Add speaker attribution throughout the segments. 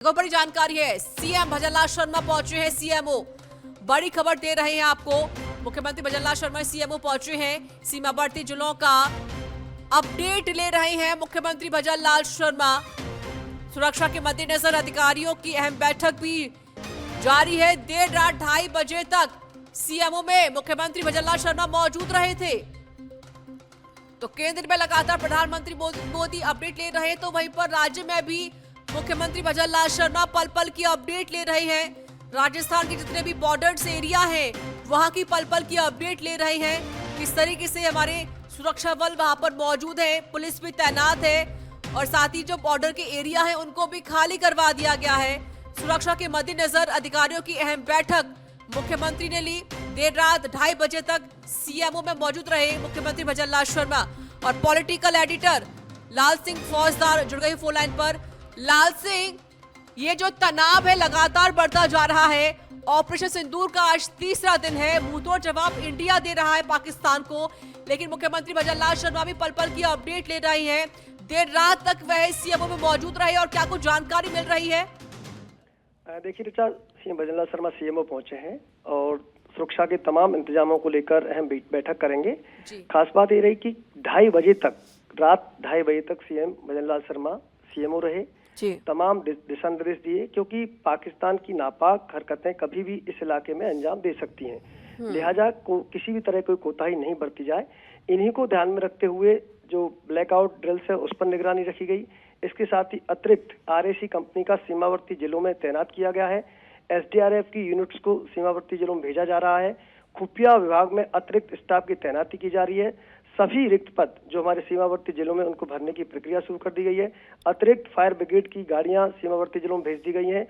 Speaker 1: बड़ी जानकारी है, सीएम भजनलाल शर्मा पहुंचे हैं सीएमओ। बड़ी खबर दे रहे हैं आपको, मुख्यमंत्री भजनलाल शर्मा सीएमओ पहुंचे हैं। सीमावर्ती जिलों का अपडेट ले रहे हैं मुख्यमंत्री भजनलाल शर्मा। सुरक्षा के मद्देनजर अधिकारियों की अहम बैठक भी जारी है। देर रात 2:30 बजे तक सीएमओ में मुख्यमंत्री भजनलाल शर्मा मौजूद रहे थे। तो केंद्र में लगातार प्रधानमंत्री मोदी अपडेट ले रहे हैं, तो वहीं पर राज्य में भी मुख्यमंत्री भजनलाल शर्मा पल पल की अपडेट ले रहे हैं। राजस्थान के जितने भी बॉर्डर्स एरिया हैं, वहां की पल पल की अपडेट ले रहे हैं। किस तरीके से हमारे सुरक्षा बल वहां पर मौजूद है, पुलिस भी तैनात है और साथ ही जो बॉर्डर के एरिया है उनको भी खाली करवा दिया गया है। सुरक्षा के मद्देनजर अधिकारियों की अहम बैठक मुख्यमंत्री ने ली। देर रात 2:30 बजे तक सीएमओ में मौजूद रहे मुख्यमंत्री भजनलाल शर्मा। और पॉलिटिकल एडिटर लाल सिंह फौजदार जुड़ गए फोन लाइन पर। लाल सिंह, ये जो तनाव है लगातार बढ़ता जा रहा है। ऑपरेशन सिंदूर का आज तीसरा दिन है। मुंहतोड़ जवाब इंडिया दे रहा है पाकिस्तान को, लेकिन मुख्यमंत्री भजनलाल शर्मा भी पल पल की अपडेट ले रहे हैं। देर रात तक वह सीएमओ में मौजूद रहे और क्या कुछ जानकारी मिल रही है?
Speaker 2: देखिए ऋचा, सीएम भजनलाल शर्मा सीएमओ पहुंचे हैं और सुरक्षा के तमाम इंतजामों को लेकर अहम बैठक करेंगे। खास बात ये रही कि 2:30 बजे तक, रात 2:30 बजे तक सीएम भजनलाल शर्मा सीएमओ रहे। तमाम दिशा निर्देश दिए, क्योंकि पाकिस्तान की नापाक हरकतें कभी भी इस इलाके में अंजाम दे सकती हैं। लिहाजा किसी भी तरह कोई कोताही नहीं बरती जाए। इन्हीं को ध्यान में रखते हुए जो ब्लैकआउट ड्रिल्स है उस पर निगरानी रखी गई। इसके साथ ही अतिरिक्त आरएसी कंपनी का सीमावर्ती जिलों में तैनात किया गया है। एसडीआरएफ की यूनिट्स को सीमावर्ती जिलों में भेजा जा रहा है। खुफिया विभाग में अतिरिक्त स्टाफ की तैनाती की जा रही है। सभी रिक्त पद जो हमारे सीमावर्ती जिलों में उनको भरने की प्रक्रिया शुरू कर दी गई है। अतिरिक्त फायर ब्रिगेड की गाड़ियां सीमावर्ती जिलों में भेज दी गई हैं।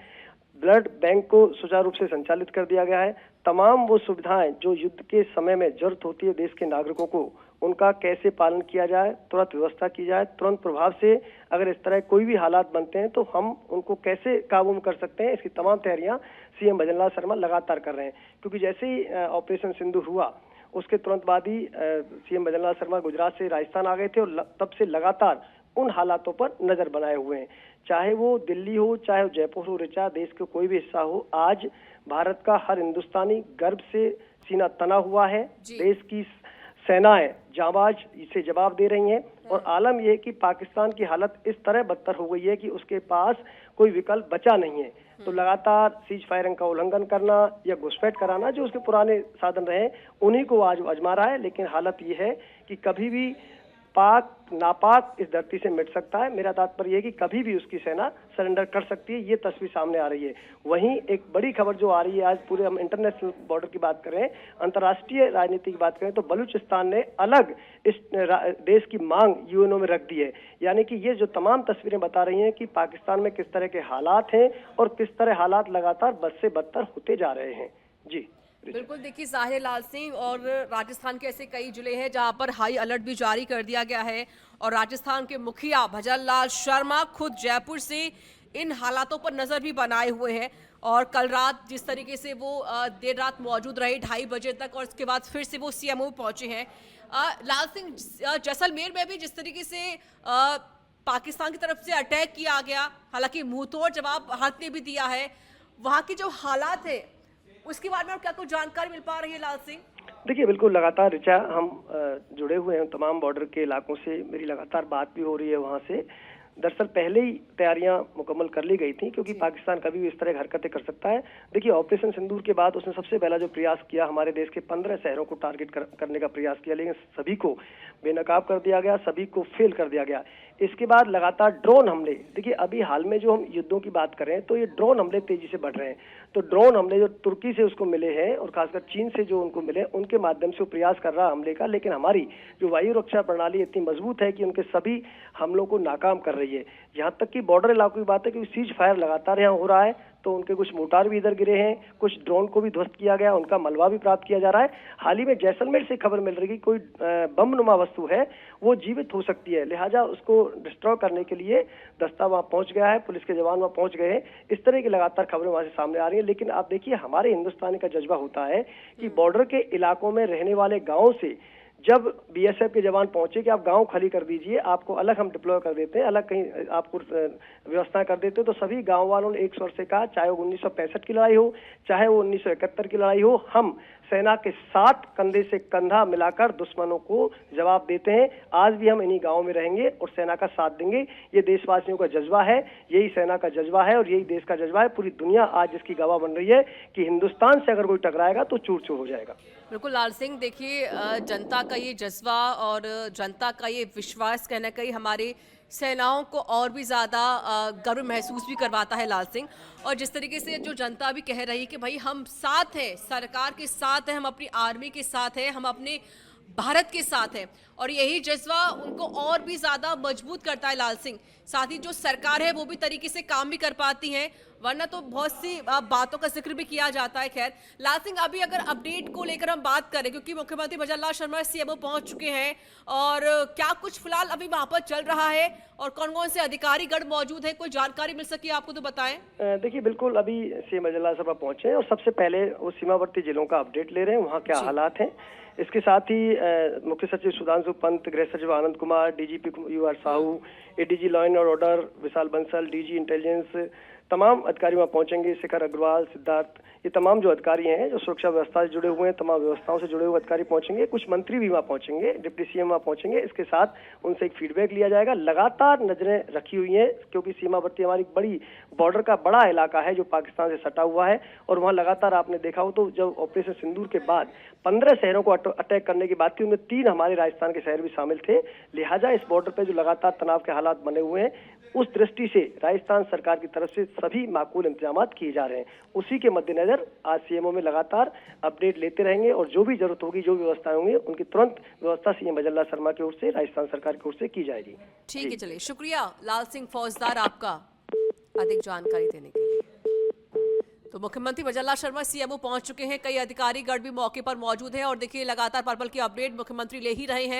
Speaker 2: ब्लड बैंक को सुचारू रूप से संचालित कर दिया गया है। तमाम वो सुविधाएं जो युद्ध के समय में जरूरत होती है देश के नागरिकों को, उनका कैसे पालन किया जाए, तुरंत व्यवस्था की जाए। तुरंत प्रभाव से अगर इस तरह कोई भी हालात बनते हैं तो हम उनको कैसे काबू में कर सकते हैं, इसकी तमाम तैयारियां सीएम भजनलाल शर्मा लगातार कर रहे हैं। क्योंकि जैसे ही ऑपरेशन सिंदूर हुआ उसके तुरंत बाद ही सीएम भजनलाल शर्मा गुजरात से राजस्थान आ गए थे और तब से लगातार उन हालातों पर नजर बनाए हुए हैं। चाहे वो दिल्ली हो, चाहे वो जयपुर हो, ऋचा, देश के कोई भी हिस्सा हो, आज भारत का हर हिंदुस्तानी गर्व से सीना तना हुआ है। देश की सेनाएं जाबाज इसे जवाब दे रही हैं और आलम यह है कि पाकिस्तान की हालत इस तरह बदतर हो गई है कि उसके पास कोई विकल्प बचा नहीं है। तो लगातार सीज फायरिंग का उल्लंघन करना या घुसपैठ कराना, जो उसके पुराने साधन रहे, उन्हीं को आज आजमा रहा है। लेकिन हालत यह है कि कभी भी पाक नापाक इस धरती से मिट सकता है। मेरा तात्पर्य है कि कभी भी उसकी सेना सरेंडर कर सकती है। ये तस्वीर सामने आ रही है। वहीं एक बड़ी खबर जो आ रही है, आज पूरे हम इंटरनेशनल बॉर्डर की बात करें, अंतर्राष्ट्रीय राजनीति की बात करें, तो बलूचिस्तान ने अलग इस देश की मांग यूएनओ में रख दी है। यानी कि ये जो तमाम तस्वीरें बता रही हैं कि पाकिस्तान में किस तरह के हालात हैं और किस तरह हालात लगातार बद से बदतर होते जा रहे हैं। जी
Speaker 1: बिल्कुल, देखिए जाहिर लाल सिंह, और राजस्थान के ऐसे कई जिले हैं जहां पर हाई अलर्ट भी जारी कर दिया गया है और राजस्थान के मुखिया भजनलाल शर्मा खुद जयपुर से इन हालातों पर नजर भी बनाए हुए हैं। और कल रात जिस तरीके से वो देर रात मौजूद रहे 2:30 बजे तक और उसके बाद फिर से वो सीएमओ पहुंचे हैं। लाल सिंह, जैसलमेर में भी जिस तरीके से पाकिस्तान की तरफ से अटैक किया गया, हालांकि मुंहतोड़ जवाब भारत ने भी दिया है, वहां की जो हालात है उसके बारे में क्या कुछ जानकारी मिल पा रही है लाल सिंह?
Speaker 2: देखिए, बिल्कुल लगातार ऋचा हम जुड़े हुए हैं तमाम बॉर्डर के इलाकों से। मेरी लगातार बात भी हो रही है वहां से। दरअसल पहले ही तैयारियां मुकम्मल कर ली गई थी, क्योंकि पाकिस्तान कभी भी इस तरह हरकतें कर सकता है। देखिए, ऑपरेशन सिंदूर के बाद उसने सबसे पहला जो प्रयास किया, हमारे देश के 15 शहरों को टारगेट करने का प्रयास किया, लेकिन सभी को बेनकाब कर दिया गया, सभी को फेल कर दिया गया। इसके बाद लगातार ड्रोन हमले, देखिए अभी हाल में जो हम युद्धों की बात करें तो ये ड्रोन हमले तेजी से बढ़ रहे हैं। तो ड्रोन हमले जो तुर्की से उसको मिले हैं और खासकर चीन से जो उनको मिले, उनके माध्यम से वो प्रयास कर रहा है हमले का। लेकिन हमारी जो वायु रक्षा प्रणाली इतनी मजबूत है कि उनके सभी हमलों को नाकाम कर रही है। यहाँ तक कि बॉर्डर इलाकों की बात है कि सीज फायर लगातार यहाँ हो रहा है, तो उनके कुछ मोर्टार भी इधर गिरे हैं, कुछ ड्रोन को भी ध्वस्त किया गया, उनका मलबा भी प्राप्त किया जा रहा है। हाल ही में जैसलमेर से खबर मिल रही है कि कोई बम नुमा वस्तु है वो जीवित हो सकती है। लिहाजा उसको डिस्ट्रॉय करने के लिए दस्ता वहां पहुंच गया है, पुलिस के जवान वहां पहुंच गए हैं। इस तरह की लगातार खबरें वहां से सामने आ रही है। लेकिन आप देखिए, हमारे हिंदुस्तानी का जज्बा होता है कि बॉर्डर के इलाकों में रहने वाले गाँव से जब बीएसएफ के जवान पहुंचे कि आप गांव खाली कर दीजिए, आपको अलग हम डिप्लॉय कर देते हैं, अलग कहीं आपको व्यवस्था कर देते हैं, तो सभी गांव वालों ने एक स्वर से कहा, चाहे वो 1965 की लड़ाई हो, चाहे वो 1971 की लड़ाई हो, हम सेना के साथ कंधे से कंधा मिलाकर दुश्मनों को जवाब देते हैं। आज भी हम इन्हीं गांवों में रहेंगे और सेना का साथ देंगे। ये देशवासियों का जज्बा है, यही सेना का जज्बा है और यही देश का जज्बा है। पूरी दुनिया आज जिसकी गवाह बन रही है कि हिंदुस्तान से अगर कोई टकराएगा तो चूर चूर हो जाएगा।
Speaker 1: बिल्कुल लाल सिंह, देखिए जनता का ये जज्बा और जनता का ये विश्वास कहीं ना कहीं हमारे सेनाओं को और भी ज़्यादा गर्व महसूस भी करवाता है लाल सिंह। और जिस तरीके से जो जनता भी कह रही है कि भाई हम साथ हैं, सरकार के साथ हैं, हम अपनी आर्मी के साथ हैं, हम अपने भारत के साथ हैं, और यही जज्बा उनको और भी ज़्यादा मजबूत करता है लाल सिंह। साथ ही जो सरकार है वो भी तरीके से काम भी कर पाती है, वरना तो बहुत सी बातों का जिक्र भी किया जाता है। खैर लाल सिंह, अभी अगर अपडेट को लेकर हम बात करें, क्योंकि मुख्यमंत्री भजनलाल शर्मा सीएमओ पहुंच चुके हैं, और क्या कुछ फिलहाल अभी वहां पर चल रहा है और कौन कौन से अधिकारीगण मौजूद है, कोई जानकारी मिल सकी आपको तो बताएं।
Speaker 2: देखिए बिल्कुल, अभी सीएम भजनलाल शर्मा पहुंचे हैं और सबसे पहले वो सीमावर्ती जिलों का अपडेट ले रहे हैं, वहाँ क्या हालात हैं। इसके साथ ही मुख्य सचिव सुधांशु पंत, गृह सचिव Anand Kumar, DGP UR Sahu, ADG law and order Vishal Bansal, DG intelligence, तमाम अधिकारी वहाँ पहुंचेंगे। शिखर अग्रवाल, सिद्धार्थ, ये तमाम जो अधिकारी हैं जो सुरक्षा व्यवस्था से जुड़े हुए हैं, तमाम व्यवस्थाओं से जुड़े हुए अधिकारी पहुंचेंगे। कुछ मंत्री भी वहाँ पहुंचेंगे, डिप्टी सीएम वहाँ पहुंचेंगे। इसके साथ उनसे एक फीडबैक लिया जाएगा। लगातार नजरें रखी हुई हैं क्योंकि सीमावर्ती हमारी बड़ी बॉर्डर का बड़ा इलाका है जो पाकिस्तान से सटा हुआ है, और वहाँ लगातार आपने देखा हो तो जब ऑपरेशन सिंदूर के बाद 15 शहरों को अटैक करने की बात की, उनमें 3 हमारे राजस्थान के शहर भी शामिल थे। लिहाजा इस बॉर्डर पे जो लगातार तनाव के हालात बने हुए हैं, उस दृष्टि से राजस्थान सरकार की तरफ से सभी माकूल इंतजाम किए जा रहे हैं। उसी के मद्देनजर आज सीएमओ में लगातार अपडेट लेते रहेंगे और जो भी जरूरत होगी, जो व्यवस्थाएं होंगी, उनकी तुरंत व्यवस्था सीएम भजनलाल शर्मा की ओर से, राजस्थान सरकार की ओर से की जाएगी।
Speaker 1: ठीक है, चलिए शुक्रिया लाल सिंह फौजदार आपका अधिक जानकारी देने के लिए। तो मुख्यमंत्री भजनलाल शर्मा सीएमओ पहुंच चुके हैं, कई अधिकारीगण भी मौके पर मौजूद हैं और देखिए लगातार पर्पल की अपडेट मुख्यमंत्री ले ही रहे हैं।